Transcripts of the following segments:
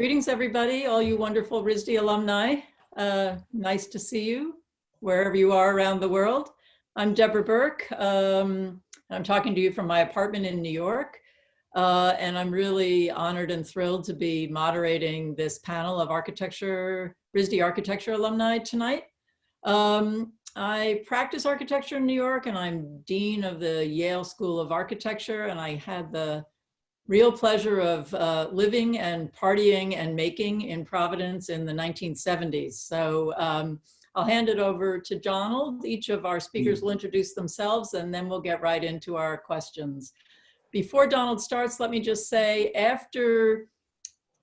Greetings, everybody, all you wonderful RISD alumni. Nice to see you wherever you are around the world. I'm Deborah Berke. I'm talking to you from my apartment in New York. And I'm really honored and thrilled to be moderating this panel of RISD architecture alumni tonight. I practice architecture in New York, and I'm dean of the Yale School of Architecture, and I had the real pleasure of living and partying and making in Providence in the 1970s. So I'll hand it over to Donald. Each of our speakers will introduce themselves, and then we'll get right into our questions. Before Donald starts, let me just say, after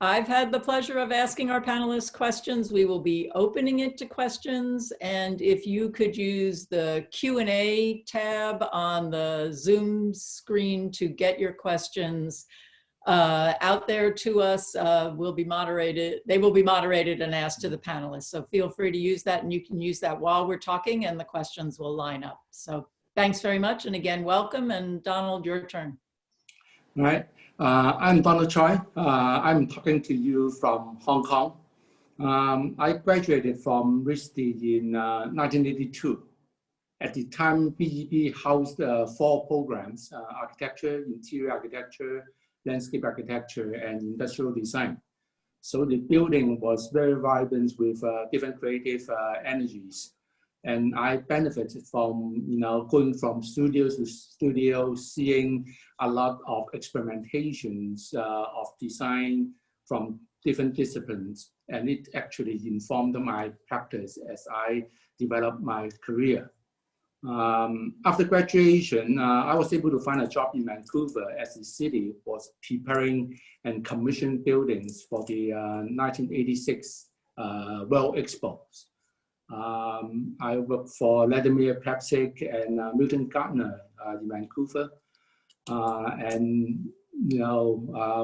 I've had the pleasure of asking our panelists questions, we will be opening it to questions. And if you could use the Q&A tab on the Zoom screen to get your questions out there to us, they will be moderated and asked to the panelists. So feel free to use that, and you can use that while we're talking, and the questions will line up. So thanks very much. And again, welcome. And Donald, your turn. All right. I'm Donald Choi. I'm talking to you from Hong Kong. I graduated from RISD in 1982. At the time, BEP housed 4 programs: architecture, interior architecture, landscape architecture, and industrial design. So the building was very vibrant with different creative energies. And I benefited from, going from studio to studio, seeing a lot of experimentations of design from different disciplines. And it actually informed my practice as I developed my career. After graduation, I was able to find a job in Vancouver as the city was preparing and commissioning buildings for the 1986 World Expos. I worked for Vladimir Pepsic and Milton Gardner in Vancouver.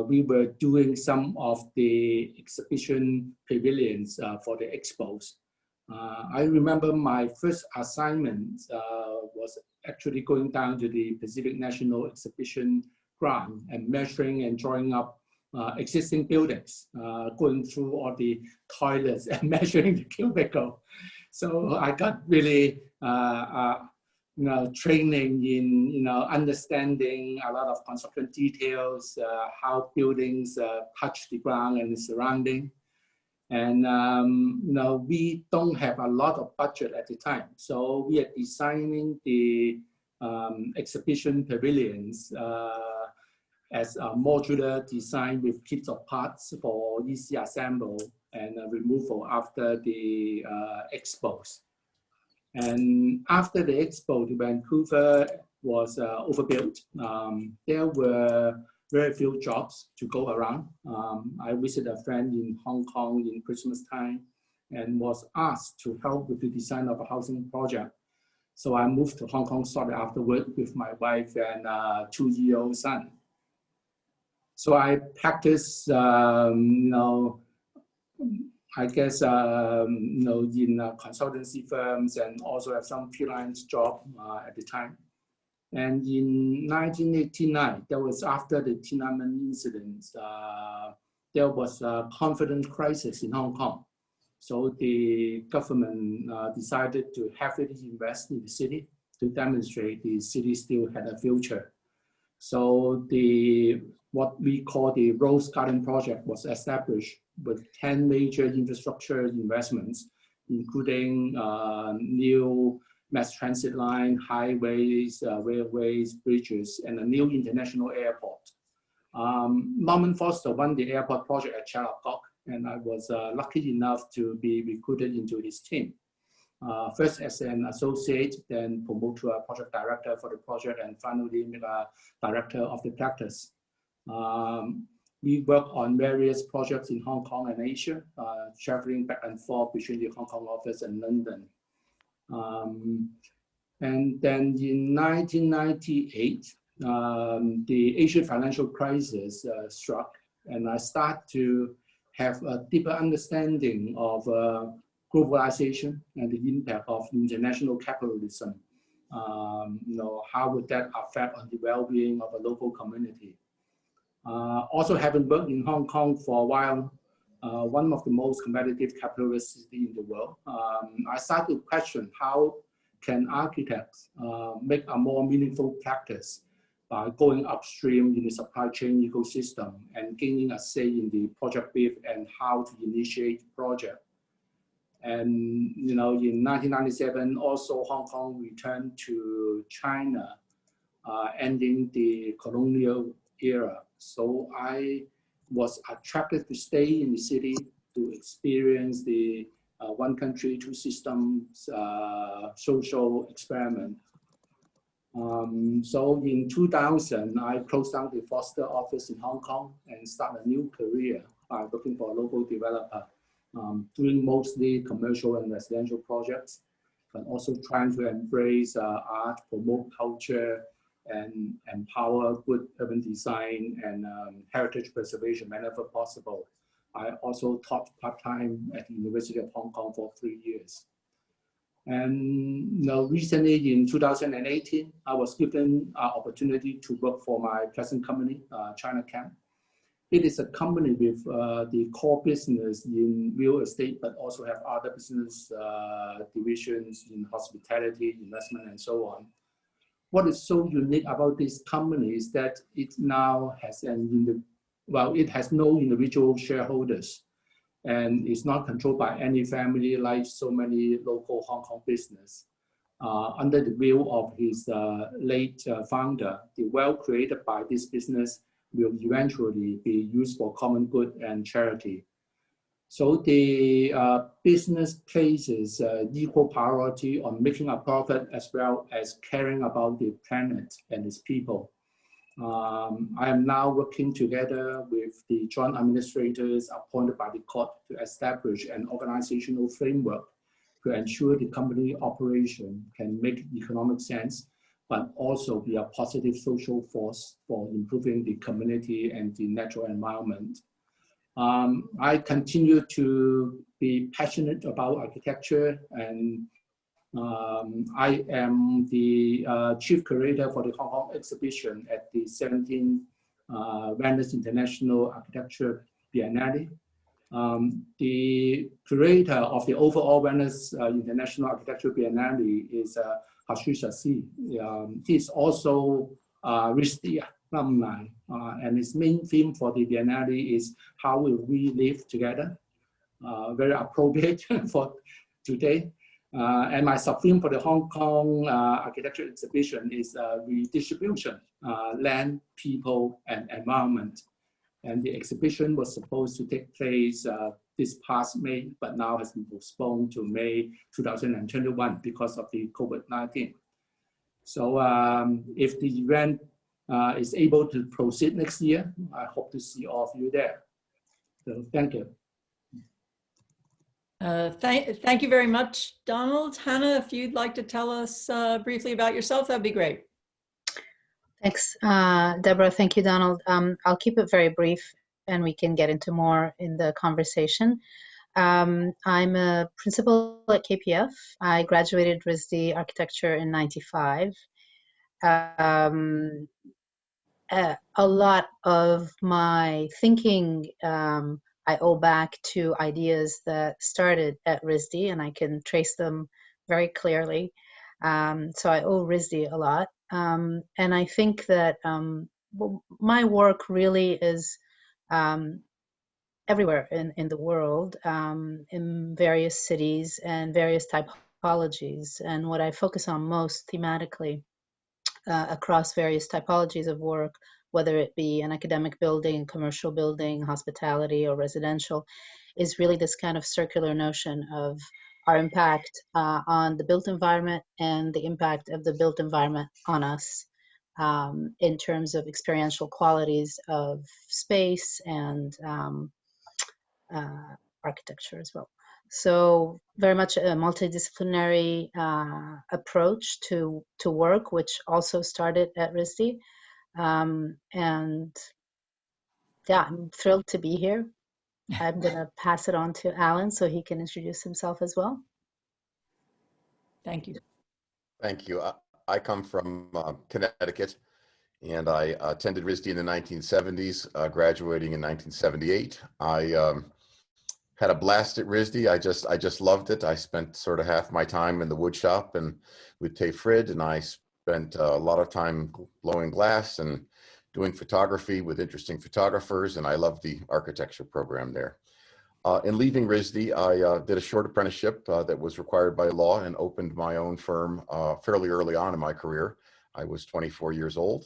We were doing some of the exhibition pavilions for the expos. I remember my first assignment was actually going down to the Pacific National Exhibition ground and measuring and drawing up existing buildings, going through all the toilets and measuring the cubicle. So I got really, training in, understanding a lot of construction details, how buildings touch the ground and the surrounding. And, we don't have a lot of budget at the time. So we are designing the exhibition pavilions as a modular design with kits of parts for easy assemble and removal after the expos. And after the expo, Vancouver was overbuilt. There were very few jobs to go around. I visited a friend in Hong Kong in Christmas time and was asked to help with the design of a housing project. So I moved to Hong Kong shortly afterward with my wife and 2-year-old son. So I practiced, I guess, in consultancy firms, and also have some freelance job at the time. And in 1989, that was after the Tiananmen incident, there was a confidence crisis in Hong Kong. So the government decided to heavily invest in the city to demonstrate the city still had a future. So what we call the Rose Garden project was established with 10 major infrastructure investments, including new mass transit line, highways, railways, bridges, and a new international airport. Norman Foster won the airport project at Chalagoc, and I was lucky enough to be recruited into his team. First as an associate, then promoted to a project director for the project, and finally a director of the practice. We work on various projects in Hong Kong and Asia, traveling back and forth between the Hong Kong office and London. And then in 1998, the Asian financial crisis struck, and I started to have a deeper understanding of globalization and the impact of international capitalism. How would that affect on the well-being of a local community? Also having worked in Hong Kong for a while, one of the most competitive capitalist cities in the world, I started to question how can architects make a more meaningful practice by going upstream in the supply chain ecosystem and gaining a say in the project brief and how to initiate project. And in 1997, also Hong Kong returned to China, ending the colonial era. So I was attracted to stay in the city to experience the one country, two systems social experiment. So in 2000, I closed down the Foster office in Hong Kong and started a new career by looking for a local developer, doing mostly commercial and residential projects, but also trying to embrace art, promote culture, and empower good urban design and heritage preservation whenever possible. I also taught part-time at the University of Hong Kong for 3 years. And recently in 2018, I was given an opportunity to work for my present company, Chinacam. It is a company with the core business in real estate, but also have other business divisions in hospitality, investment, and so on. What is so unique about this company is that it now has it has no individual shareholders and is not controlled by any family like so many local Hong Kong business. Under the will of his late founder, the wealth created by this business will eventually be used for common good and charity. So the business places equal priority on making a profit as well as caring about the planet and its people. I am now working together with the joint administrators appointed by the court to establish an organizational framework to ensure the company operation can make economic sense, but also be a positive social force for improving the community and the natural environment. I continue to be passionate about architecture, and I am the chief curator for the Hong Kong exhibition at the 17th Venice International Architecture Biennale. The curator of the overall Venice International Architecture Biennale is Hashish Asi. He is also RISD alumni, and his main theme for the Biennale is how will we live together? Very appropriate for today. And my sub-theme for the Hong Kong architecture exhibition is redistribution, land, people, and environment. And the exhibition was supposed to take place this past May, but now has been postponed to May 2021 because of the COVID-19. So if the event is able to proceed next year, I hope to see all of you there. So thank you. Thank you very much, Donald. Hana, if you'd like to tell us briefly about yourself, that'd be great. Thanks, Deborah. Thank you, Donald. I'll keep it very brief and we can get into more in the conversation. I'm a principal at KPF. I graduated RISD architecture in '95. A lot of my thinking I owe back to ideas that started at RISD, and I can trace them very clearly. So I owe RISD a lot. And I think that my work really is everywhere in the world, in various cities and various typologies. And what I focus on most thematically across various typologies of work, whether it be an academic building, commercial building, hospitality, or residential, is really this kind of circular notion of our impact on the built environment and the impact of the built environment on us in terms of experiential qualities of space and architecture as well. So very much a multidisciplinary approach to work, which also started at RISD. And yeah, I'm thrilled to be here. I'm going to pass it on to Allan so he can introduce himself as well. Thank you. Thank you. I come from Connecticut, and I attended RISD in the 1970s, graduating in 1978. I Had a blast at RISD. I just loved it. I spent sort of half my time in the wood shop and with Tay Frid, and I spent a lot of time blowing glass and doing photography with interesting photographers, and I loved the architecture program there. In leaving RISD, I did a short apprenticeship that was required by law and opened my own firm fairly early on in my career. I was 24 years old.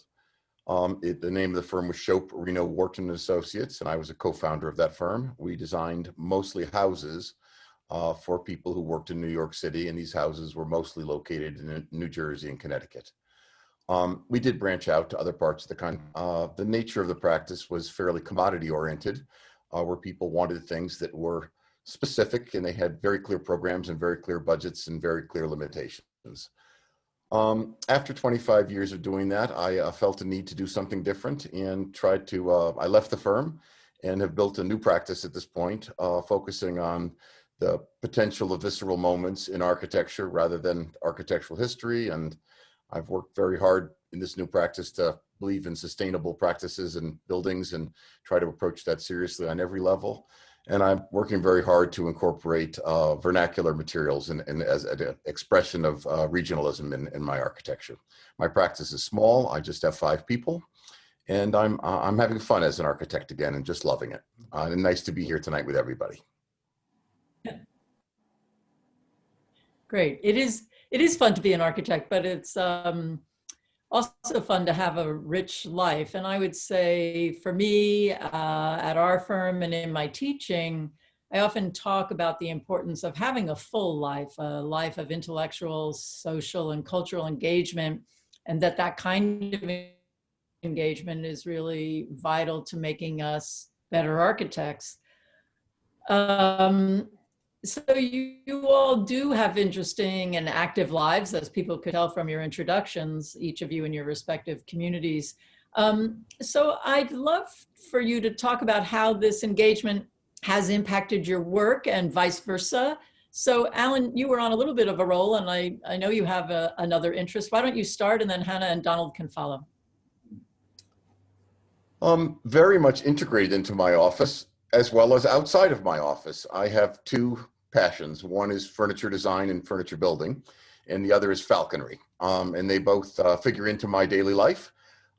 The name of the firm was Shope, Reno, Wharton & Associates, and I was a co-founder of that firm. We designed mostly houses for people who worked in New York City, and these houses were mostly located in New Jersey and Connecticut. We did branch out to other parts of the country. The nature of the practice was fairly commodity-oriented, where people wanted things that were specific, and they had very clear programs and very clear budgets and very clear limitations. After 25 years of doing that, I felt a need to do something different and tried to, I left the firm and have built a new practice at this point, focusing on the potential of visceral moments in architecture rather than architectural history. And I've worked very hard in this new practice to believe in sustainable practices and buildings and try to approach that seriously on every level. And I'm working very hard to incorporate vernacular materials and as an expression of regionalism in my architecture. My practice is small. I just have 5 people, and I'm having fun as an architect again and just loving it. And nice to be here tonight with everybody. Great. It is fun to be an architect, but it's also fun to have a rich life. And I would say for me, at our firm and in my teaching, I often talk about the importance of having a full life, a life of intellectual, social, and cultural engagement, and that kind of engagement is really vital to making us better architects. So you all do have interesting and active lives, as people could tell from your introductions, each of you in your respective communities. So I'd love for you to talk about how this engagement has impacted your work and vice versa. So Allan, you were on a little bit of a roll, and I know you have another interest. Why don't you start, and then Hana and Donald can follow. Very much integrated into my office, as well as outside of my office. I have 2 passions. One is furniture design and furniture building, and the other is falconry. And they both figure into my daily life.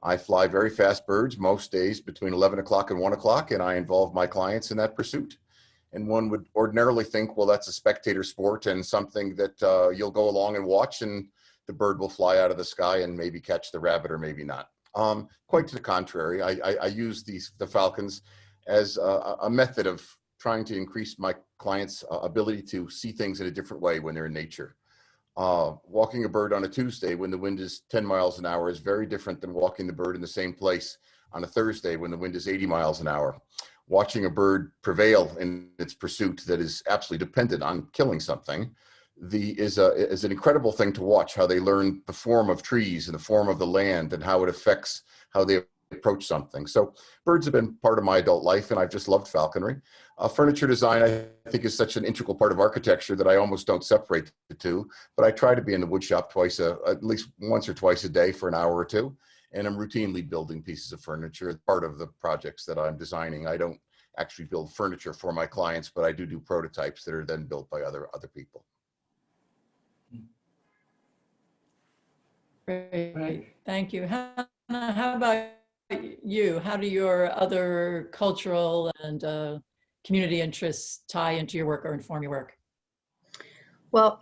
I fly very fast birds most days between 11 o'clock and 1 o'clock, and I involve my clients in that pursuit. And one would ordinarily think, well, that's a spectator sport and something that you'll go along and watch, and the bird will fly out of the sky and maybe catch the rabbit or maybe not. Quite to the contrary, I use the falcons as a method of trying to increase my clients' ability to see things in a different way when they're in nature. Walking a bird on a Tuesday when the wind is 10 miles an hour is very different than walking the bird in the same place on a Thursday when the wind is 80 miles an hour. Watching a bird prevail in its pursuit that is absolutely dependent on killing something is an incredible thing to watch, how they learn the form of trees and the form of the land and how it affects how they approach something. So birds have been part of my adult life, and I've just loved falconry. Furniture design, I think, is such an integral part of architecture that I almost don't separate the two, but I try to be in the wood shop at least once or twice a day for an hour or 2. And I'm routinely building pieces of furniture as part of the projects that I'm designing. I don't actually build furniture for my clients, but I do prototypes that are then built by other people. Great, thank you. Hana, how about you? How do your other cultural and community interests tie into your work or inform your work? Well,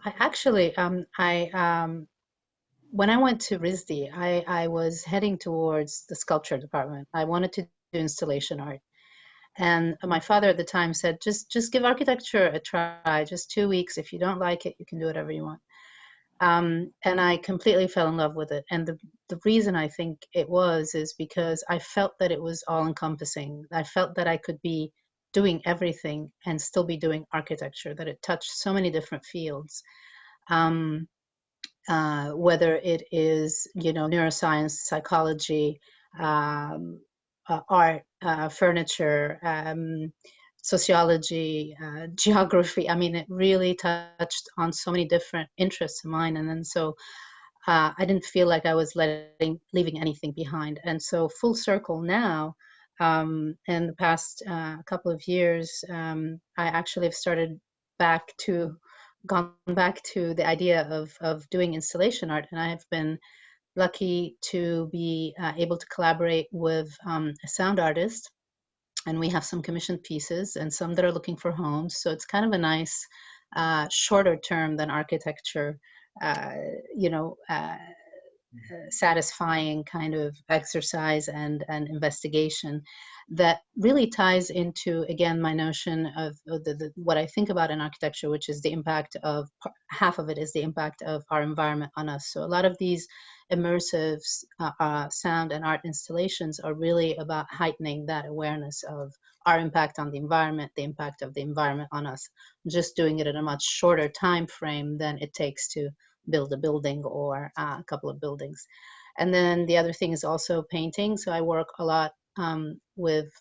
when I went to RISD, I was heading towards the sculpture department. I wanted to do installation art. And my father at the time said, just give architecture a try, just 2 weeks. If you don't like it, you can do whatever you want. And I completely fell in love with it. And the reason I think it is because I felt that it was all encompassing. I felt that I could be doing everything and still be doing architecture, that it touched so many different fields. Whether it is, neuroscience, psychology, art, furniture, sociology, geography. I mean, it really touched on so many different interests of mine. And then so I didn't feel like I was leaving anything behind. And so full circle now, In the past couple of years, I actually have gone back to the idea of doing installation art, and I have been lucky to be able to collaborate with a sound artist, and we have some commissioned pieces and some that are looking for homes. So it's kind of a nice shorter term than architecture, you know, satisfying kind of exercise and investigation that really ties into, again, my notion of what I think about in architecture, which is the impact of, half of it is the impact of our environment on us. So a lot of these immersive sound and art installations are really about heightening that awareness of our impact on the environment, the impact of the environment on us, just doing it in a much shorter time frame than it takes to build a building or a couple of buildings. And then the other thing is also painting. So I work a lot with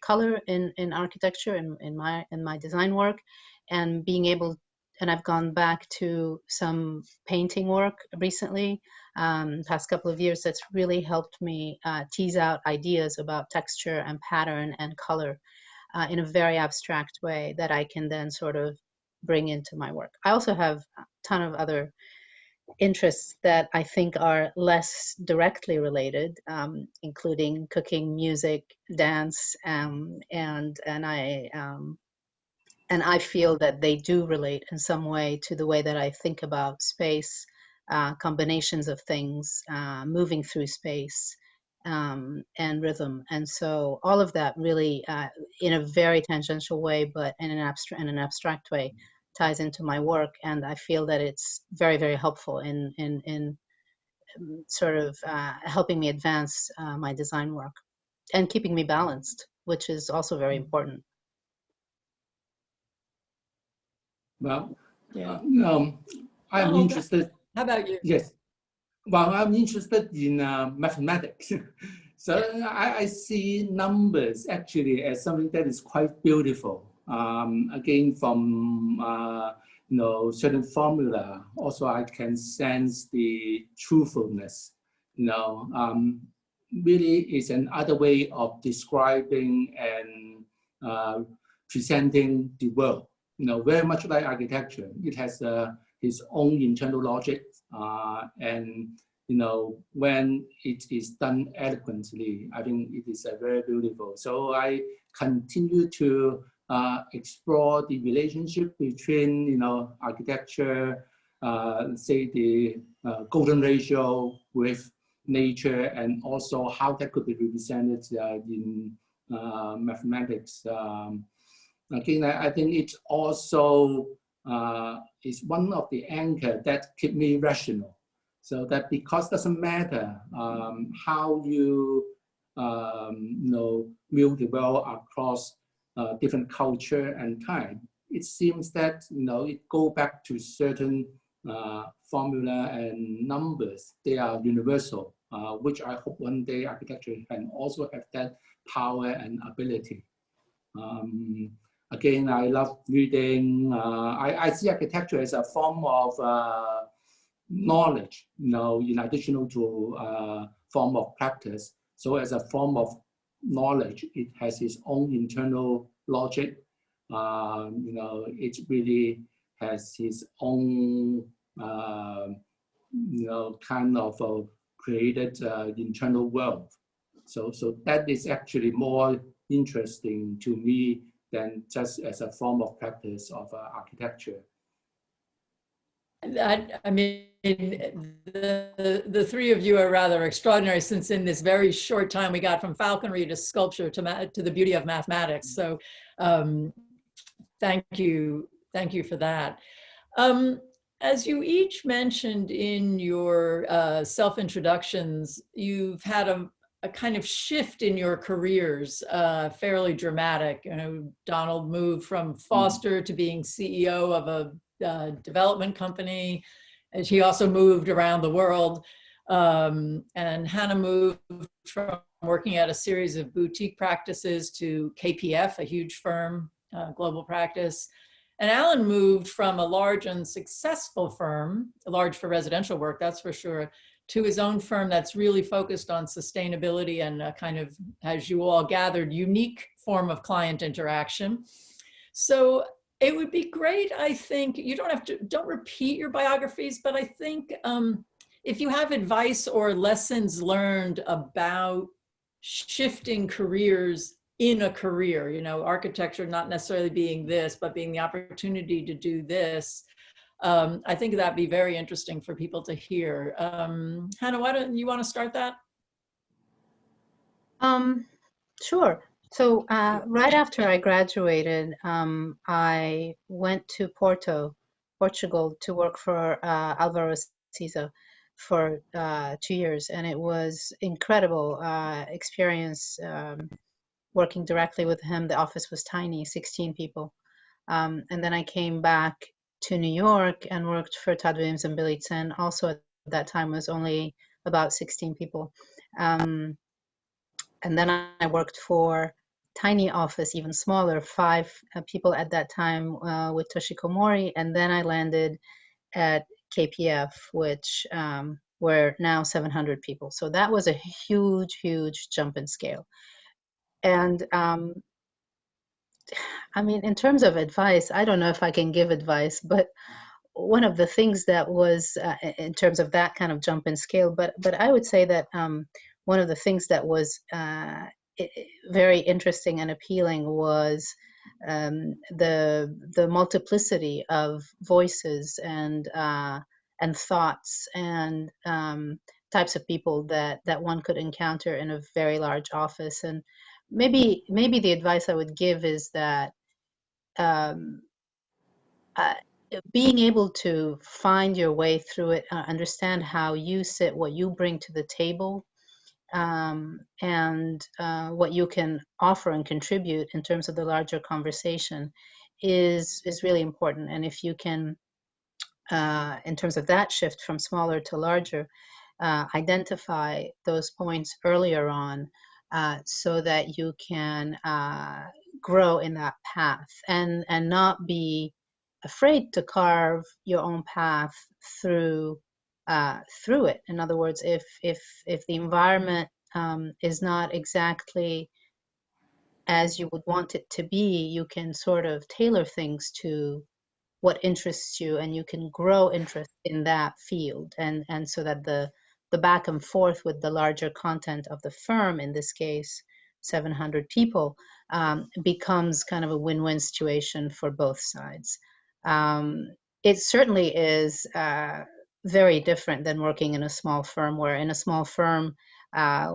color in architecture in my design work, and being able, and I've gone back to some painting work recently, past couple of years, that's really helped me tease out ideas about texture and pattern and color in a very abstract way that I can then sort of bring into my work. I also have a ton of other interests that I think are less directly related, including cooking, music, dance, and I feel that they do relate in some way to the way that I think about space, combinations of things, moving through space, and rhythm. And so all of that really, in a very tangential way, but in an abstract way, ties into my work. And I feel that it's very, very helpful in sort of helping me advance my design work and keeping me balanced, which is also very important. Well, Yeah. I'm interested. How about you? Yes. Well, I'm interested in mathematics. So I see numbers actually as something that is quite beautiful. Again, from certain formula, also I can sense the truthfulness. Really is another way of describing and presenting the world. Very much like architecture, it has its own internal logic, and when it is done eloquently, I think it is very beautiful. So I continue to explore the relationship between architecture, say the golden ratio with nature, and also how that could be represented in mathematics. Again, I think it also is one of the anchor that keep me rational. So that because it doesn't matter how you view the world across different culture and time, it seems that it go back to certain formula and numbers. They are universal, which I hope one day architecture can also have that power and ability. Again, I love reading. I see architecture as a form of knowledge, in addition to form of practice. So as a form of knowledge, it has its own internal logic. It really has its own, kind of created internal world. So that is actually more interesting to me than just as a form of practice of architecture. I mean, the three of you are rather extraordinary, since in this very short time we got from falconry to sculpture to the beauty of mathematics. So thank you for that. As you each mentioned in your self-introductions, you've had a kind of shift in your careers, fairly dramatic. Donald moved from Foster to being CEO of a development company, and he also moved around the world. And Hana moved from working at a series of boutique practices to KPF, a huge firm, global practice. And Allan moved from a large and successful firm, large for residential work, that's for sure, to his own firm that's really focused on sustainability and a kind of, as you all gathered, unique form of client interaction. So it would be great, I think, you don't repeat your biographies, but I think if you have advice or lessons learned about shifting careers in a career, you know, architecture not necessarily being this, but being the opportunity to do this, I think that'd be very interesting for people to hear. Hana, why don't you want to start that? Sure. So right after I graduated, I went to Portugal, to work for Alvaro Siza for 2 years, and it was incredible experience working directly with him. The office was tiny, 16 people. And then I came back to New York and worked for Todd Williams and Billy Tsen. Also at that time was only about 16 people. And then I worked for tiny office, even smaller, 5 people at that time with Toshiko Mori. And then I landed at KPF, which were now 700 people. So that was a huge, huge jump in scale. And I mean, in terms of advice, I don't know if I can give advice, but one of the things that was in terms of that kind of jump in scale, but I would say that one of the things that was very interesting and appealing was the multiplicity of voices and thoughts and types of people that one could encounter in a very large office. And maybe the advice I would give is that being able to find your way through it, understand how you sit, what you bring to the table, and what you can offer and contribute in terms of the larger conversation is really important. And if you can, in terms of that shift from smaller to larger, identify those points earlier on so that you can grow in that path and not be afraid to carve your own path through it. In other words, if the environment is not exactly as you would want it to be, you can sort of tailor things to what interests you, and you can grow interest in that field, and so that the back and forth with the larger content of the firm, in this case 700 people, becomes kind of a win-win situation for both sides. It certainly is very different than working in a small firm, where in a small firm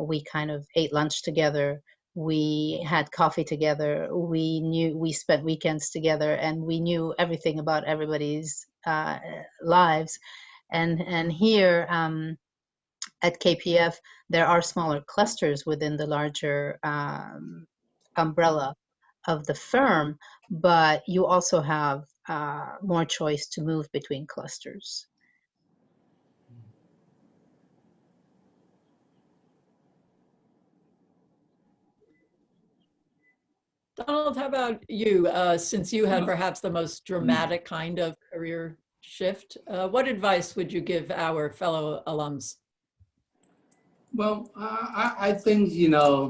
we kind of ate lunch together, we had coffee together, we spent weekends together, and we knew everything about everybody's lives. And here at KPF, there are smaller clusters within the larger umbrella of the firm, but you also have more choice to move between clusters. Donald, how about you? Since you had perhaps the most dramatic kind of career shift, what advice would you give our fellow alums? Well, I think, you know,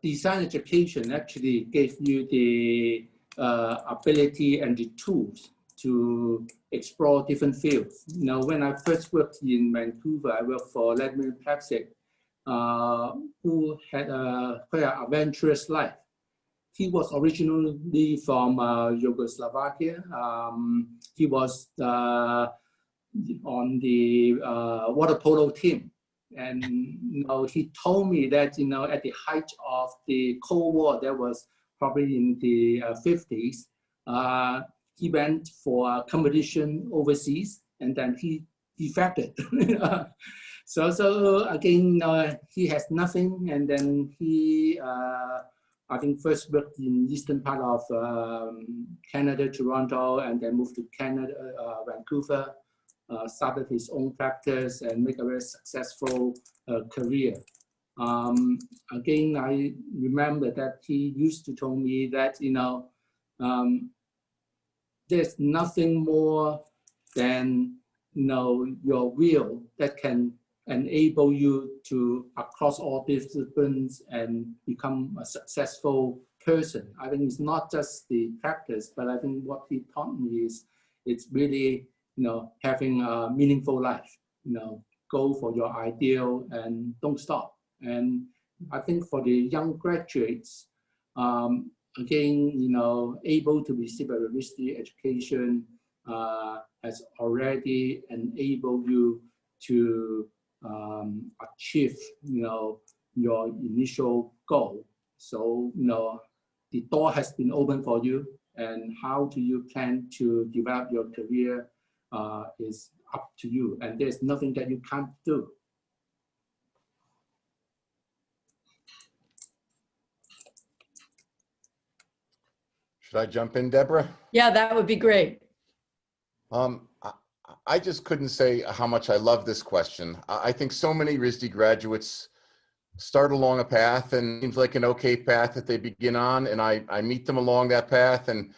design education actually gave you the ability and the tools to explore different fields. You know, when I first worked in Vancouver, I worked for Vladimir Plevsik, who had a quite adventurous life. He was originally from Yugoslavia. He was on the water polo team. And you know, he told me that, you know, at the height of the Cold War, that was probably in the 50s, he went for a competition overseas, and then he defected. So again, he has nothing, and then he, I think, first worked in eastern part of Canada, Toronto, and then moved to Canada, Vancouver. Started his own practice and make a very successful career. Again, I remember that he used to tell me that, you know, there's nothing more than your will that can enable you to across all disciplines and become a successful person. I think it's not just the practice, but I think what he taught me is it's really having a meaningful life. Go for your ideal and don't stop. And I think for the young graduates, again, able to receive a RISD education has already enabled you to achieve, your initial goal. So, the door has been open for you, and how do you plan to develop your career is up to you, and there's nothing that you can't do. Should I jump in, Deborah? Yeah, that would be great. I just couldn't say how much I love this question. I think so many RISD graduates start along a path and it seems like an okay path that they begin on, and I meet them along that path, and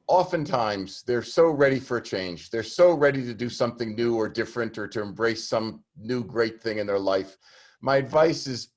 oftentimes they're so ready for a change. They're so ready to do something new or different or to embrace some new great thing in their life. My advice is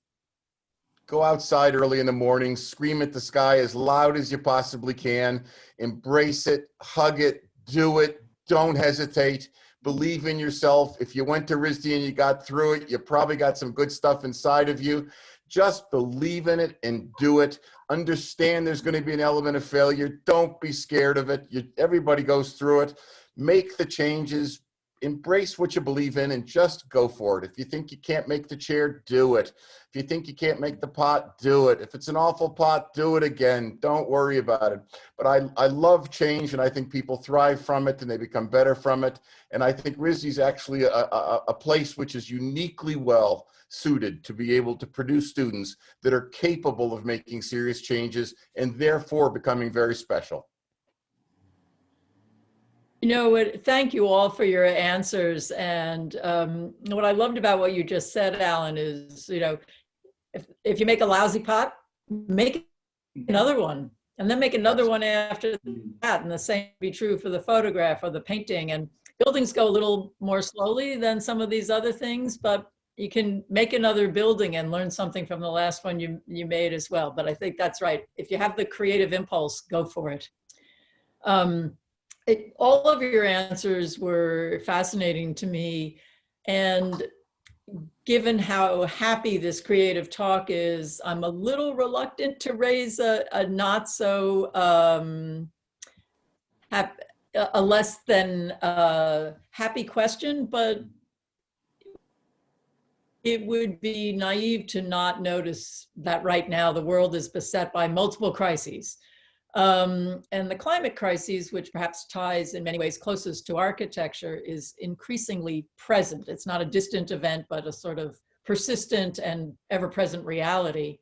go outside early in the morning, scream at the sky as loud as you possibly can, embrace it, hug it, do it, don't hesitate, believe in yourself. If you went to RISD and you got through it, you probably got some good stuff inside of you. Just believe in it and do it. Understand there's going to be an element of failure. Don't be scared of it. Everybody goes through it. Make the changes. Embrace what you believe in and just go for it. If you think you can't make the chair, do it. If you think you can't make the pot, do it. If it's an awful pot, do it again. Don't worry about it. But I love change, and I think people thrive from it and they become better from it. And I think RISD is actually a place which is uniquely well suited to be able to produce students that are capable of making serious changes and therefore becoming very special. Thank you all for your answers. And what I loved about what you just said, Allan, is, if you make a lousy pot, make another one, and then make another one after that. And the same would be true for the photograph or the painting. And buildings go a little more slowly than some of these other things, but you can make another building and learn something from the last one you made as well. But I think that's right. If you have the creative impulse, go for it. All of your answers were fascinating to me, and given how happy this creative talk is, I'm a little reluctant to raise a not so a less than happy question, but it would be naive to not notice that right now the world is beset by multiple crises. And the climate crisis, which perhaps ties in many ways closest to architecture, is increasingly present. It's not a distant event, but a sort of persistent and ever-present reality.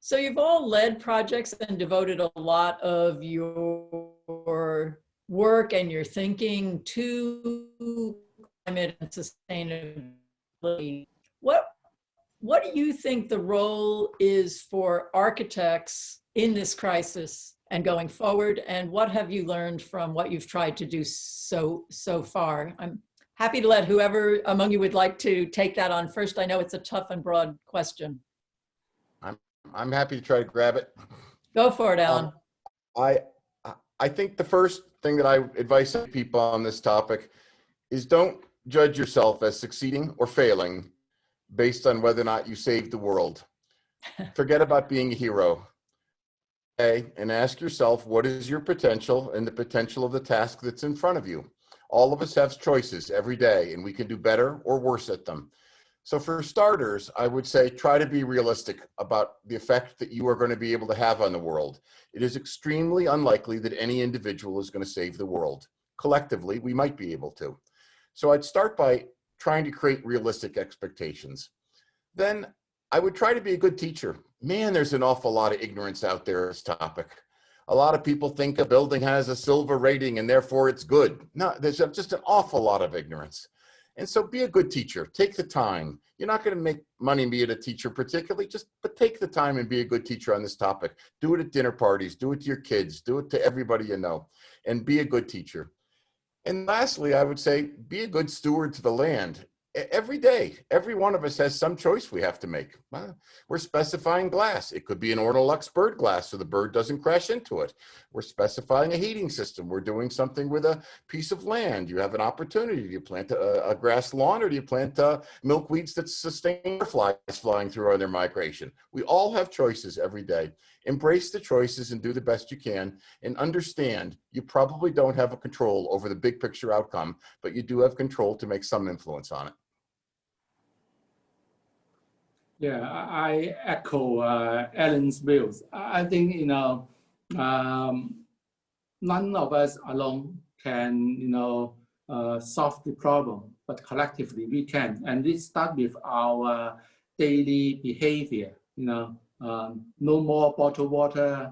So you've all led projects and devoted a lot of your work and your thinking to climate and sustainability. What do you think the role is for architects in this crisis and going forward, and what have you learned from what you've tried to do so far? I'm happy to let whoever among you would like to take that on first. I know it's a tough and broad question. I'm happy to try to grab it. Go for it, Allan. I think the first thing that I advise people on this topic is don't judge yourself as succeeding or failing based on whether or not you saved the world. Forget about being a hero. And ask yourself, what is your potential and the potential of the task that's in front of you? All of us have choices every day, and we can do better or worse at them. So for starters, I would say try to be realistic about the effect that you are going to be able to have on the world. It is extremely unlikely that any individual is going to save the world. Collectively, we might be able to. So I'd start by trying to create realistic expectations. Then I would try to be a good teacher. Man, there's an awful lot of ignorance out there on this topic. A lot of people think a building has a silver rating and therefore it's good. No, there's just an awful lot of ignorance. And so be a good teacher. Take the time. You're not going to make money being a teacher particularly, but take the time and be a good teacher on this topic. Do it at dinner parties. Do it to your kids. Do it to everybody you know. And be a good teacher. And lastly, I would say, be a good steward to the land. Every day, every one of us has some choice we have to make. We're specifying glass. It could be an Ornolux bird glass so the bird doesn't crash into it. We're specifying a heating system. We're doing something with a piece of land. You have an opportunity. Do you plant a grass lawn, or do you plant milkweeds that sustain flies flying through on their migration? We all have choices every day. Embrace the choices and do the best you can, and understand you probably don't have a control over the big picture outcome, but you do have control to make some influence on it. Yeah, I echo Allan's views. I think, none of us alone can, solve the problem, but collectively we can. And it starts with our daily behavior, no more bottled water,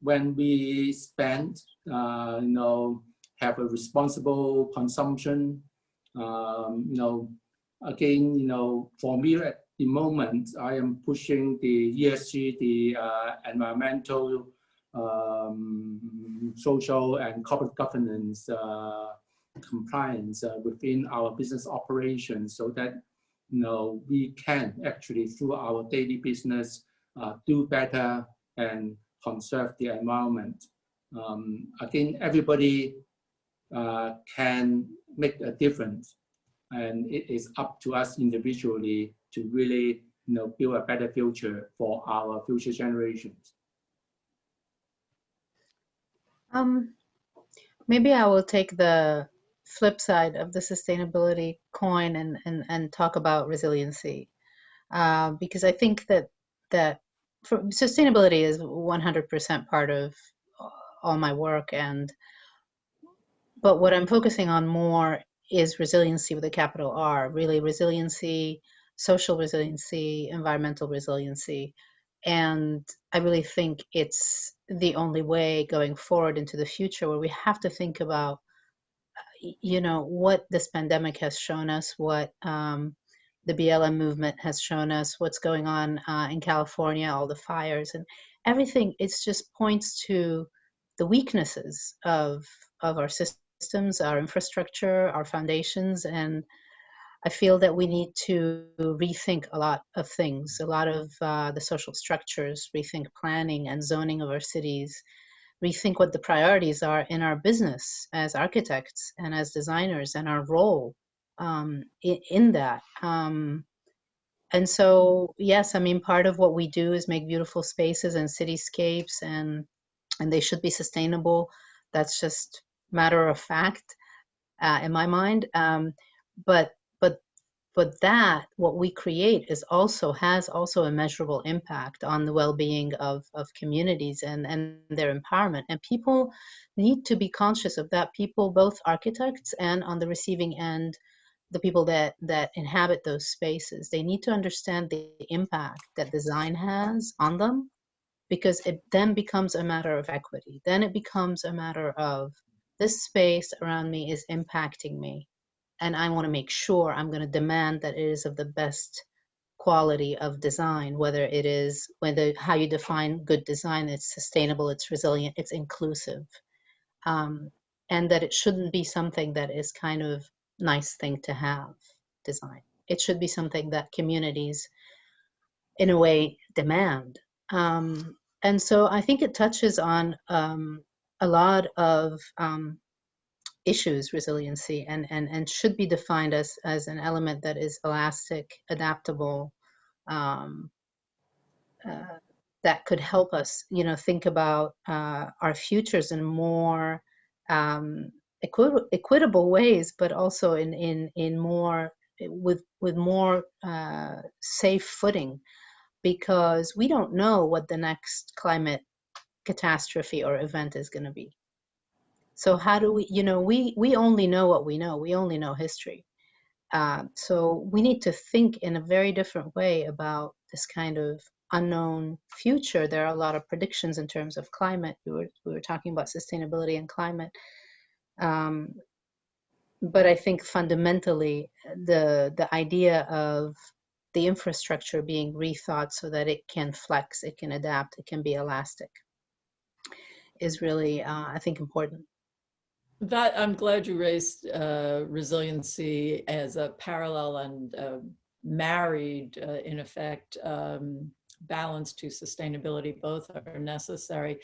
when we spend, have a responsible consumption, again, for me at the moment, I am pushing the ESG, the environmental, social and corporate governance compliance within our business operations, so that we can actually, through our daily business, do better and conserve the environment. Again, everybody can make a difference, and it is up to us individually to really build a better future for our future generations. Maybe I will take the flip side of the sustainability coin and talk about resiliency, because I think that sustainability is 100% part of all my work, but what I'm focusing on more is resiliency with a capital R, really resiliency, social resiliency, environmental resiliency. And I really think it's the only way going forward into the future, where we have to think about, what this pandemic has shown us, what the BLM movement has shown us, what's going on in California, all the fires and everything. It just points to the weaknesses of our systems, our infrastructure, our foundations. And I feel that we need to rethink a lot of things, a lot of the social structures, rethink planning and zoning of our cities, rethink what the priorities are in our business as architects and as designers, and our role in that. And so, yes, I mean, part of what we do is make beautiful spaces and cityscapes, and they should be sustainable. That's just matter of fact in my mind. But that what we create has also a measurable impact on the well-being of communities and their empowerment. And people need to be conscious of that. People, both architects and on the receiving end, the people that inhabit those spaces, they need to understand the impact that design has on them, because it then becomes a matter of equity. Then it becomes a matter of, this space around me is impacting me, and I want to make sure, I'm going to demand that it is of the best quality of design, whether how you define good design, it's sustainable, it's resilient, it's inclusive, and that it shouldn't be something that is kind of nice thing to have design. It should be something that communities in a way demand. And so I think it touches on a lot of issues, resiliency, and should be defined as an element that is elastic, adaptable, that could help us, think about our futures in more equitable ways, but also in more with more safe footing, because we don't know what the next climate catastrophe or event is going to be. So how do we, we only know what we know. We only know history. So we need to think in a very different way about this kind of unknown future. There are a lot of predictions in terms of climate. We were talking about sustainability and climate. But I think fundamentally, the idea of the infrastructure being rethought so that it can flex, it can adapt, it can be elastic, is really, I think, important. That I'm glad you raised resiliency as a parallel and married, in effect, balance to sustainability. Both are necessary.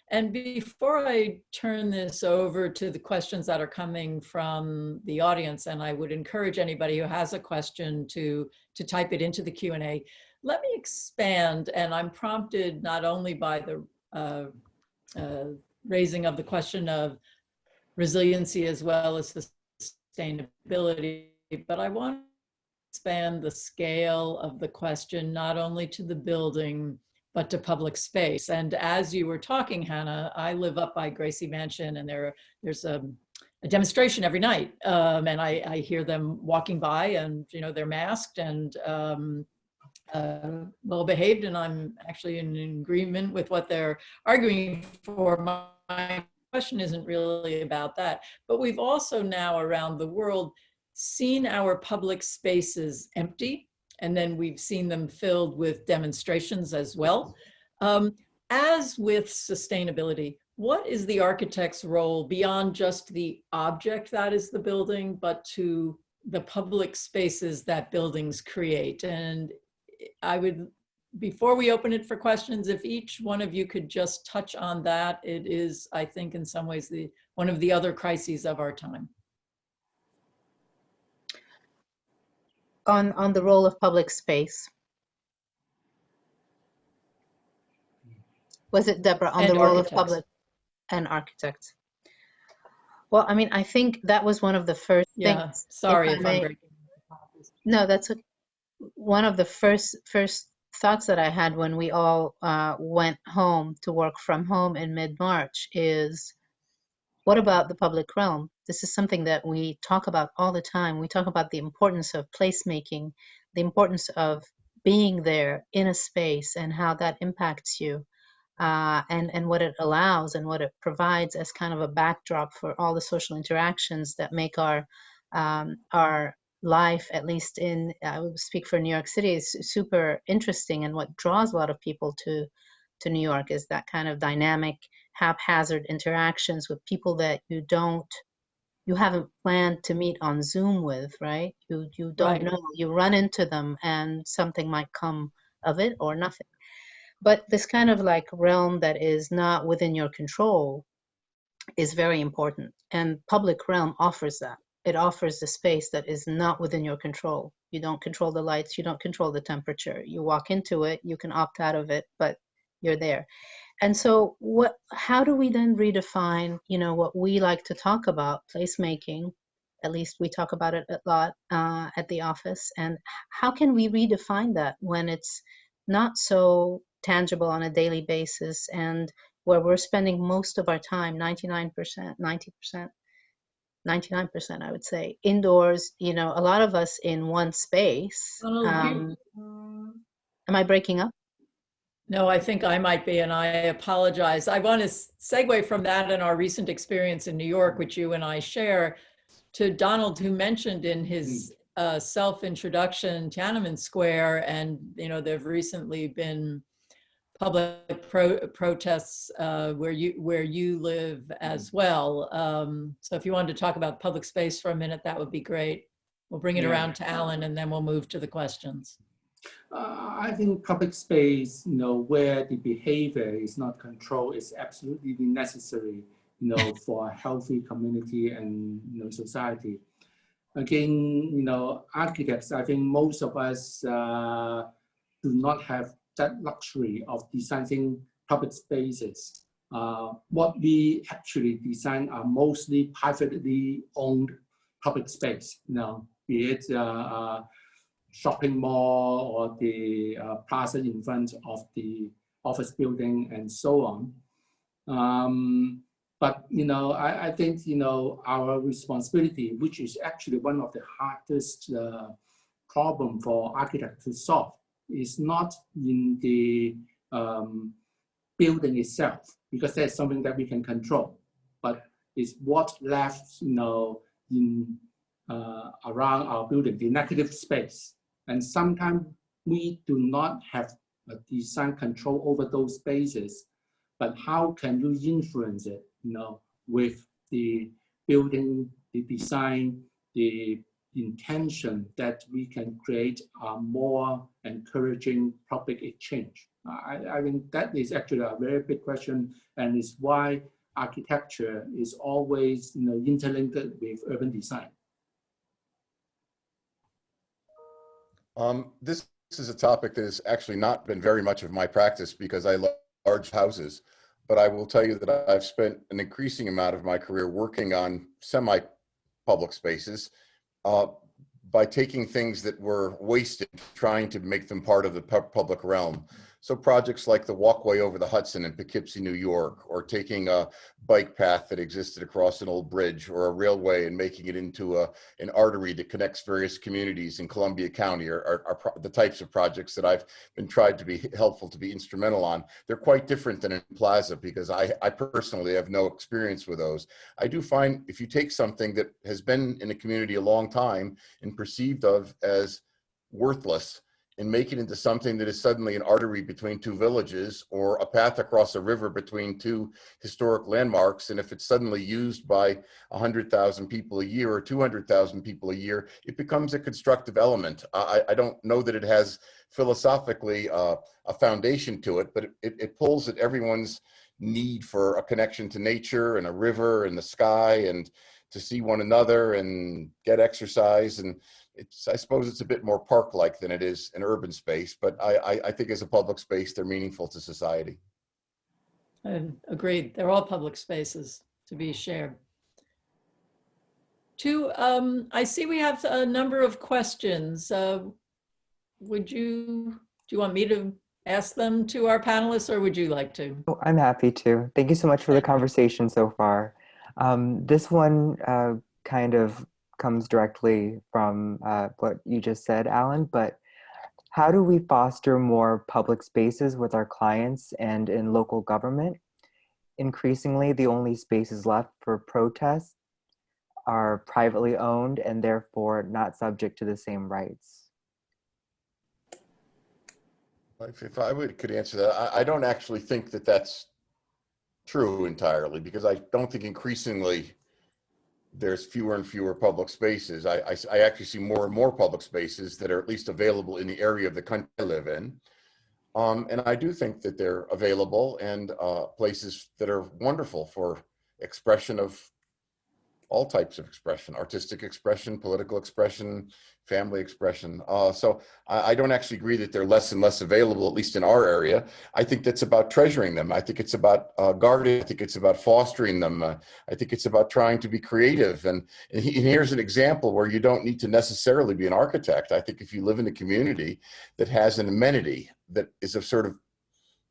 And before I turn this over to the questions that are coming from the audience, and I would encourage anybody who has a question to type it into the Q&A, let me expand, and I'm prompted not only by the raising of the question of resiliency as well as sustainability, but I want to expand the scale of the question not only to the building, but to public space. And as you were talking, Hana, I live up by Gracie Mansion, and there's a demonstration every night, and I hear them walking by, and they're masked and well behaved, and I'm actually in agreement with what they're arguing for. My question isn't really about that, but we've also now around the world seen our public spaces empty, and then we've seen them filled with demonstrations as well. As with sustainability, what is the architect's role beyond just the object that is the building, but to the public spaces that buildings create? And I would, before we open it for questions, if each one of you could just touch on that. It is, I think, in some ways, one of the other crises of our time. On the role of public space. Was it Deborah on And the role architects. of public and architects? Well, I mean, I think that was one of the first things. Sorry if I'm breaking. No, that's one of the first thoughts that I had when we all went home to work from home in mid-March is, what about the public realm? This is something that we talk about all the time. We talk about the importance of placemaking, the importance of being there in a space and how that impacts you, and what it allows and what it provides as kind of a backdrop for all the social interactions that make our life, at least in, I would speak for New York City, is super interesting. And what draws a lot of people to New York is that kind of dynamic, haphazard interactions with people that you haven't planned to meet on Zoom with, right? You don't know, you run into them and something might come of it or nothing. But this kind of like realm that is not within your control is very important. And public realm offers that. It offers the space that is not within your control. You don't control the lights, you don't control the temperature. You walk into it, you can opt out of it, but you're there. And so how do we then redefine, what we like to talk about, placemaking? At least we talk about it a lot at the office. And how can we redefine that when it's not so tangible on a daily basis, and where we're spending most of our time, 99%, 90%, 99%, I would say, indoors, a lot of us in one space. Am I breaking up? No, I think I might be, and I apologize. I want to segue from that and our recent experience in New York, which you and I share, to Donald, who mentioned in his self-introduction Tiananmen Square, and there've recently been public protests where you live as well. So if you wanted to talk about public space for a minute, that would be great. We'll bring it around to Allan, and then we'll move to the questions. I think public space, where the behavior is not controlled, is absolutely necessary, for a healthy community and society. Again, architects, I think most of us do not have that luxury of designing public spaces. What we actually design are mostly privately owned public space, be it shopping mall or the plaza in front of the office building and so on. But, I think, our responsibility, which is actually one of the hardest problem for architects to solve, is not in the building itself, because that's something that we can control, but it's what left, in around our building, the negative space. And sometimes we do not have a design control over those spaces, but how can you influence it, with the building, the design, the intention that we can create a more encouraging public exchange? I think that is actually a very big question, and is why architecture is always interlinked with urban design. This is a topic that has actually not been very much of my practice because I love large houses, but I will tell you that I've spent an increasing amount of my career working on semi-public spaces by taking things that were wasted, trying to make them part of the public realm. So projects like the walkway over the Hudson in Poughkeepsie, New York, or taking a bike path that existed across an old bridge or a railway and making it into an artery that connects various communities in Columbia County are the types of projects that I've been tried to be helpful, to be instrumental on. They're quite different than in Plaza because I personally have no experience with those. I do find if you take something that has been in a community a long time and perceived of as worthless, and make it into something that is suddenly an artery between two villages or a path across a river between two historic landmarks. And if it's suddenly used by 100,000 people a year or 200,000 people a year, it becomes a constructive element. I don't know that it has philosophically a foundation to it, but it pulls at everyone's need for a connection to nature and a river and the sky and to see one another and get exercise. And I suppose it's a bit more park-like than it is an urban space, but I think as a public space, they're meaningful to society. Agreed. They're all public spaces to be shared. I see we have a number of questions. Do you want me to ask them to our panelists, or would you like to? Oh, I'm happy to. Thank you so much for the conversation so far. This one kind of comes directly from what you just said, Allan, but how do we foster more public spaces with our clients and in local government? Increasingly, the only spaces left for protest are privately owned and therefore not subject to the same rights. If I could answer that, I don't actually think that that's true entirely, because I don't think increasingly there's fewer and fewer public spaces. I actually see more and more public spaces that are at least available in the area of the country I live in. And I do think that they're available and places that are wonderful for expression of all types of expression, artistic expression, political expression, family expression. So I don't actually agree that they're less and less available, at least in our area. I think that's about treasuring them. I think it's about guarding. I think it's about fostering them. I think it's about trying to be creative. And here's an example where you don't need to necessarily be an architect. I think if you live in a community that has an amenity that is a sort of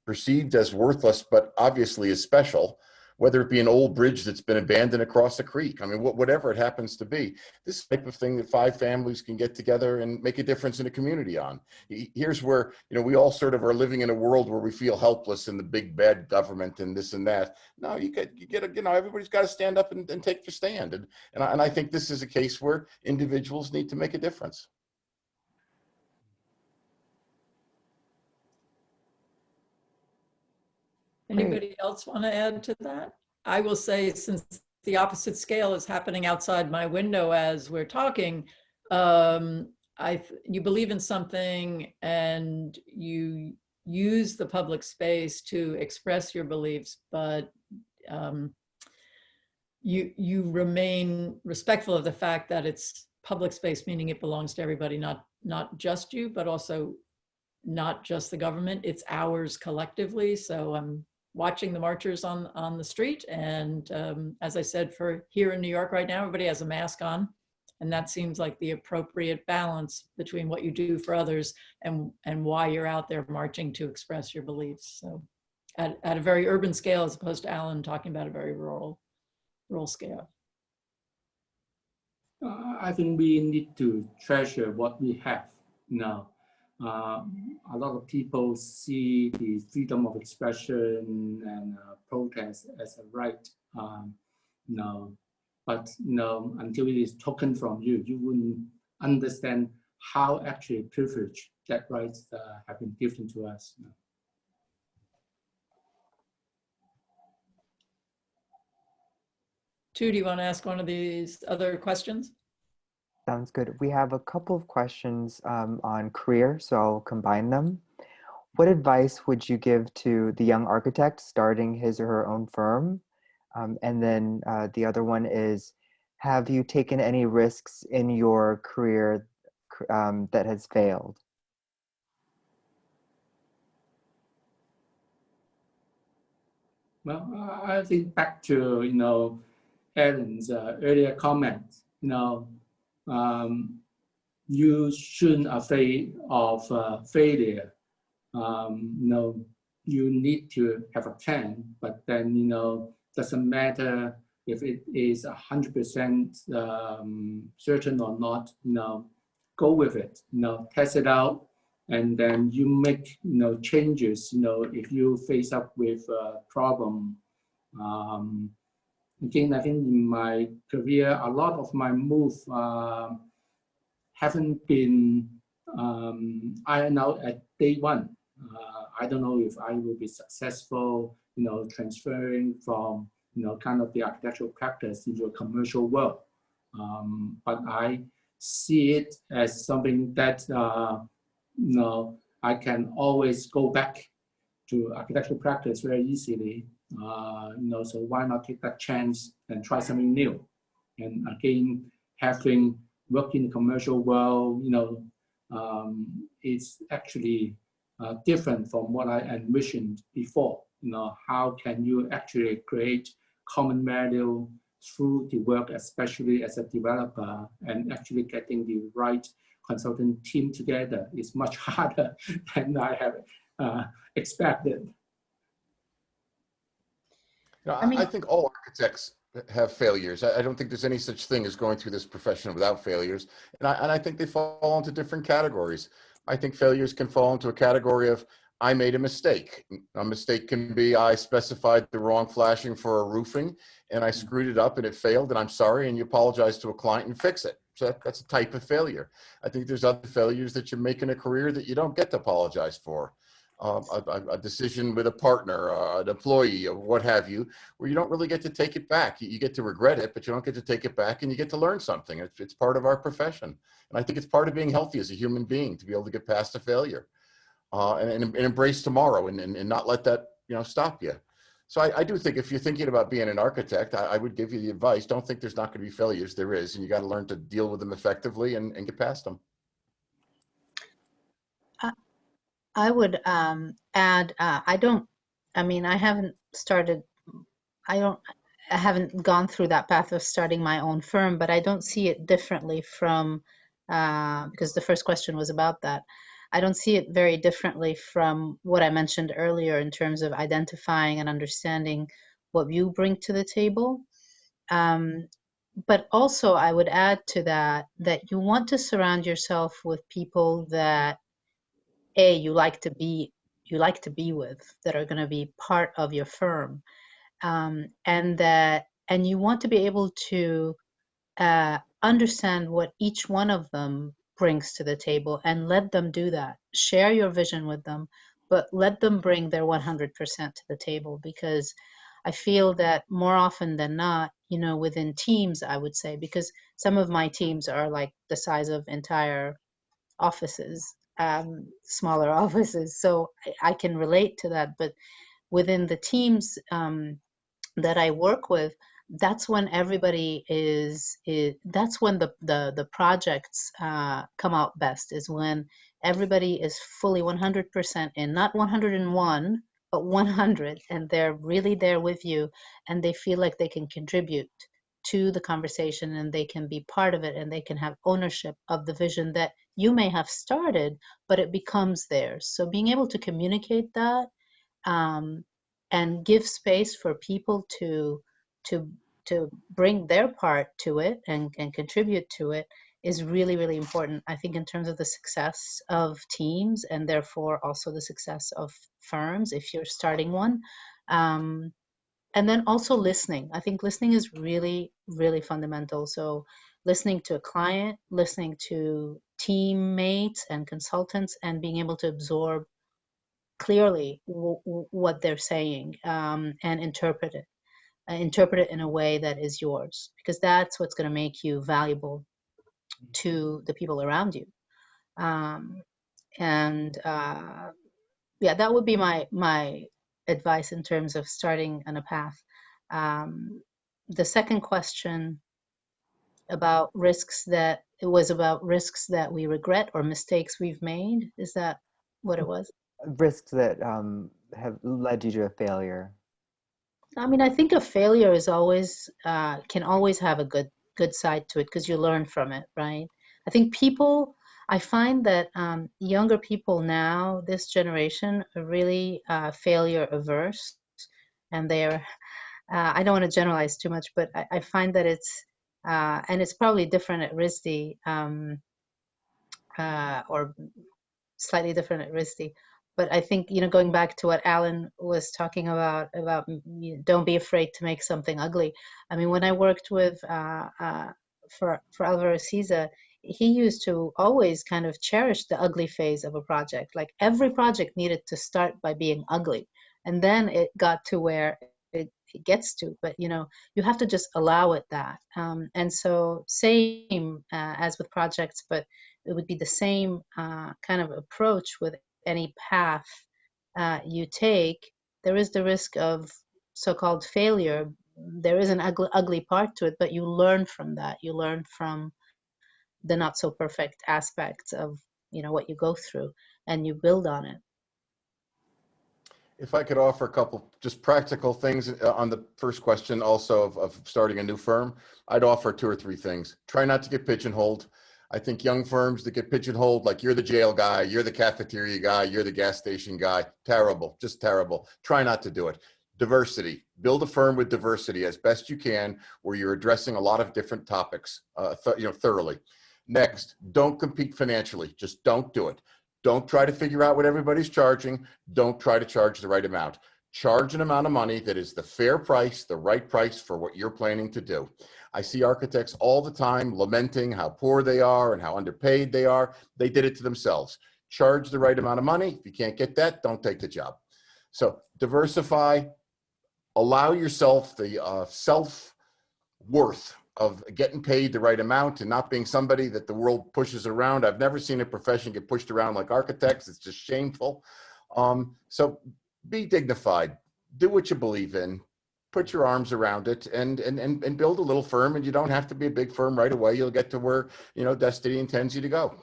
perceived as worthless, but obviously is special, whether it be an old bridge that's been abandoned across a creek. I mean, whatever it happens to be, this type of thing that 5 families can get together and make a difference in a community on. Here's where, we all sort of are living in a world where we feel helpless in the big bad government and this and that. No, everybody's got to stand up and take their stand. And I think this is a case where individuals need to make a difference. Anybody else want to add to that? I will say, since the opposite scale is happening outside my window as we're talking, you believe in something and you use the public space to express your beliefs, but you remain respectful of the fact that it's public space, meaning it belongs to everybody, not just you, but also not just the government. It's ours collectively. So I'm watching the marchers on the street. And as I said, for here in New York right now, everybody has a mask on. And that seems like the appropriate balance between what you do for others and why you're out there marching to express your beliefs. So at a very urban scale, as opposed to Allan talking about a very rural scale. I think we need to treasure what we have now. A lot of people see the freedom of expression and protest as a right. But until it is taken from you, you wouldn't understand how actually privileged that rights have been given to us. Tu, do you want to ask one of these other questions? Sounds good. We have a couple of questions on career, so I'll combine them. What advice would you give to the young architect starting his or her own firm? And then the other one is, have you taken any risks in your career that has failed? Well, I think back to, Allan's earlier comment, you shouldn't afraid of failure. You need to have a plan, but then, doesn't matter if it is 100% certain or not, go with it, test it out, and then you make, changes, if you face up with a problem. Again, I think in my career, a lot of my moves haven't been ironed out at day one. I don't know if I will be successful, transferring from, kind of the architectural practice into a commercial world. But I see it as something that, I can always go back to architectural practice very easily. So why not take that chance and try something new? And again, having worked in the commercial world, it's actually different from what I envisioned before. How can you actually create common value through the work, especially as a developer, and actually getting the right consultant team together is much harder than I have expected. I think all architects have failures. I don't think there's any such thing as going through this profession without failures. And I think they fall into different categories. I think failures can fall into a category of, I made a mistake. A mistake can be, I specified the wrong flashing for a roofing and I screwed it up and it failed and I'm sorry, and you apologize to a client and fix it. So that's a type of failure. I think there's other failures that you make in a career that you don't get to apologize for. A decision with a partner, an employee, or what have you, where you don't really get to take it back. You get to regret it, but you don't get to take it back, and you get to learn something. It's part of our profession. And I think it's part of being healthy as a human being to be able to get past a failure and embrace tomorrow and not let that stop you. So I do think if you're thinking about being an architect, I would give you the advice, don't think there's not going to be failures. There is, and you got to learn to deal with them effectively and get past them. I would add, I haven't gone through that path of starting my own firm, but I don't see it differently from, because the first question was about that. I don't see it very differently from what I mentioned earlier in terms of identifying and understanding what you bring to the table. But also I would add to that you want to surround yourself with people that you like to be with, that are going to be part of your firm, and you want to be able to understand what each one of them brings to the table and let them do that. Share your vision with them, but let them bring their 100% to the table, because I feel that more often than not, within teams, I would say, because some of my teams are like the size of entire offices, smaller offices, so I can relate to that. But within the teams that I work with, that's when everybody that's when the projects come out best, is when everybody is fully 100% in, not 101, but 100, and they're really there with you, and they feel like they can contribute to the conversation, and they can be part of it, and they can have ownership of the vision that you may have started, but it becomes theirs. So being able to communicate that and give space for people to bring their part to it and contribute to it is really, really important, I think, in terms of the success of teams, and therefore also the success of firms if you're starting one. And then also listening. I think listening is really, really fundamental. So listening to a client, listening to teammates and consultants, and being able to absorb clearly what they're saying and interpret it. interpret it in a way that is yours, because that's what's going to make you valuable to the people around you. Yeah, that would be my advice in terms of starting on a path. The second question about risks that we regret or mistakes we've made. Is that what it was? Risks that have led you to a failure. I mean, I think a failure is always can always have a good side to it, because you learn from it, right? I think I find that younger people now, this generation, are really failure averse, and they're I don't want to generalize too much, but I find that it's and it's probably different at RISD or slightly different at RISD. But I think, going back to what Allan was talking about don't be afraid to make something ugly. I mean, when I worked with for Alvaro Siza, he used to always kind of cherish the ugly phase of a project. Like, every project needed to start by being ugly, and then it got to where it gets to. But you have to just allow it that. And so same as with projects, but it would be the same kind of approach with any path you take. There is the risk of so-called failure. There is an ugly part to it, but you learn from that. You learn from the not so perfect aspects of what you go through, and you build on it. If I could offer a couple just practical things on the first question also of starting a new firm, I'd offer 2 or 3 things. Try not to get pigeonholed. I think young firms that get pigeonholed, like you're the jail guy, you're the cafeteria guy, you're the gas station guy, terrible, just terrible. Try not to do it. Diversity. Build a firm with diversity as best you can, where you're addressing a lot of different topics thoroughly. Next, don't compete financially. Just don't do it. Don't try to figure out what everybody's charging. Don't try to charge the right amount. Charge an amount of money that is the fair price, the right price for what you're planning to do. I see architects all the time lamenting how poor they are and how underpaid they are. They did it to themselves. Charge the right amount of money. If you can't get that, don't take the job. So diversify. Allow yourself the self-worth of getting paid the right amount and not being somebody that the world pushes around. I've never seen a profession get pushed around like architects. It's just shameful. So be dignified, do what you believe in, put your arms around it, and build a little firm. And you don't have to be a big firm right away. You'll get to where, destiny intends you to go.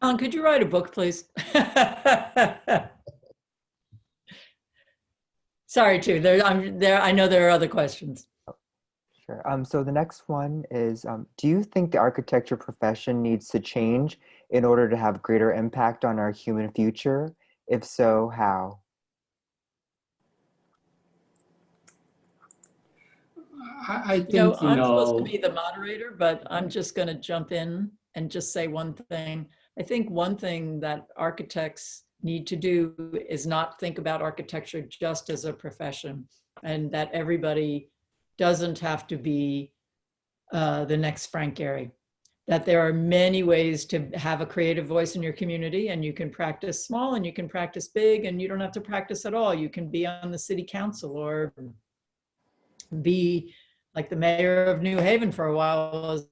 Allan, could you write a book, please? Sorry, too. I know there are other questions. Sure. So the next one is, do you think the architecture profession needs to change in order to have greater impact on our human future? If so, how? I think, I'm supposed to be the moderator, but I'm just going to jump in and just say one thing. I think one thing that architects need to do is not think about architecture just as a profession, and that everybody doesn't have to be the next Frank Gehry. That there are many ways to have a creative voice in your community, and you can practice small and you can practice big, and you don't have to practice at all. You can be on the city council or be like the mayor of New Haven for a while,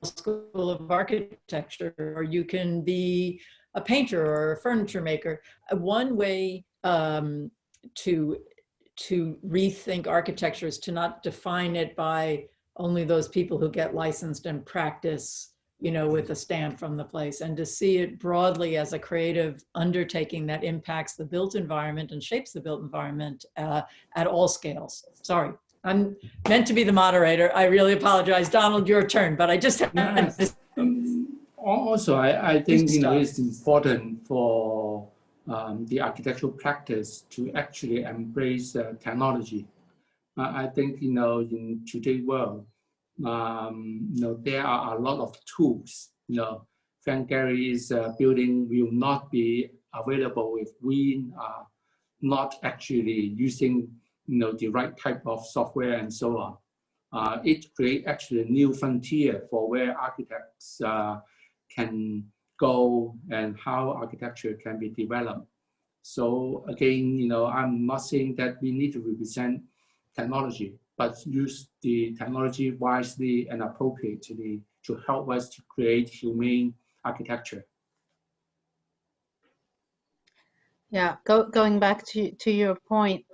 School of Architecture, or you can be a painter or a furniture maker. One way to rethink architecture is to not define it by only those people who get licensed and practice, with a stamp from the place, and to see it broadly as a creative undertaking that impacts the built environment and shapes the built environment at all scales. Sorry, I'm meant to be the moderator. I really apologize. Donald, your turn, but I just had to... Also, I think, it's important for the architectural practice to actually embrace technology. I think, in today's world, there are a lot of tools. Frank Gehry's building will not be available if we are not actually using, the right type of software and so on. It creates actually a new frontier for where architects can go and how architecture can be developed. So again, I'm not saying that we need to represent technology, but use the technology wisely and appropriately to help us to create humane architecture. Yeah, going back to your point,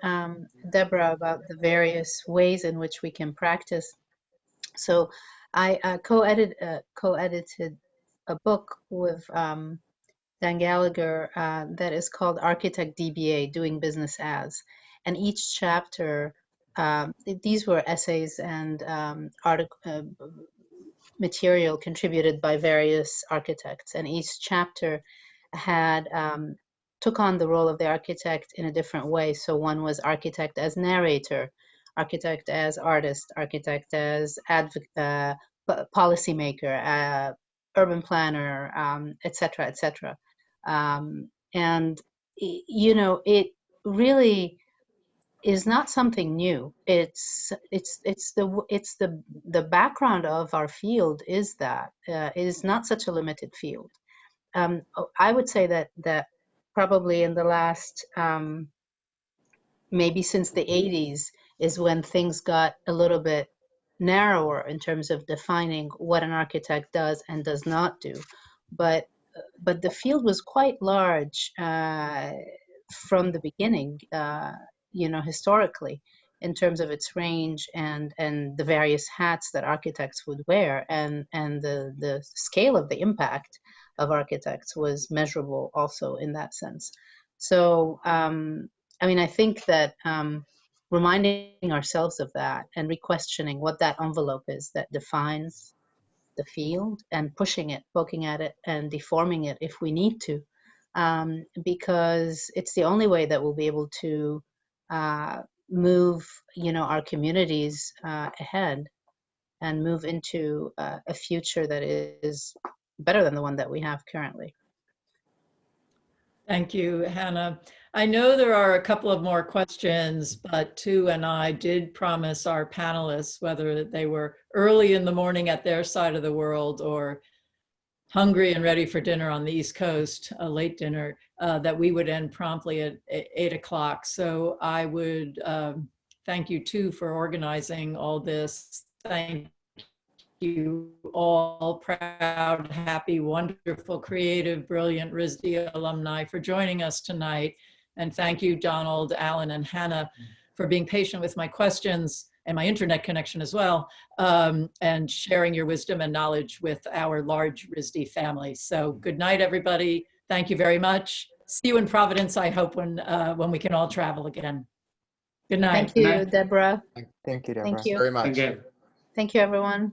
Deborah, about the various ways in which we can practice. So I co-edited a book with Dan Gallagher that is called Architect DBA, Doing Business As. And each chapter, these were essays and material contributed by various architects. And each chapter had took on the role of the architect in a different way. So one was architect as narrator, architect as artist, architect as policymaker, urban planner, et cetera, et cetera. And it really is not something new. It's the background of our field is that it is not such a limited field. I would say that probably in the last maybe since the 80s is when things got a little bit narrower in terms of defining what an architect does and does not do. But the field was quite large from the beginning, historically, in terms of its range and the various hats that architects would wear, and the scale of the impact of architects was measurable also in that sense. So I think that reminding ourselves of that and re-questioning what that envelope is that defines the field, and pushing it, poking at it, and deforming it if we need to, because it's the only way that we'll be able to move, our communities ahead and move into a future that is better than the one that we have currently. Thank you, Hana. I know there are a couple of more questions, but Tu and I did promise our panelists, whether they were early in the morning at their side of the world or hungry and ready for dinner on the East Coast, a late dinner, that we would end promptly at 8 o'clock. So I would thank you, Tu, for organizing all this. Thank you all, proud, happy, wonderful, creative, brilliant RISD alumni, for joining us tonight. And thank you, Donald, Allan, and Hana, for being patient with my questions and my internet connection as well, and sharing your wisdom and knowledge with our large RISD family. So good night, everybody. Thank you very much. See you in Providence, I hope, when we can all travel again. Good night. Thank you, Deborah. Thank you, Deborah. Thank you Very much. Thank you. Thank you, everyone.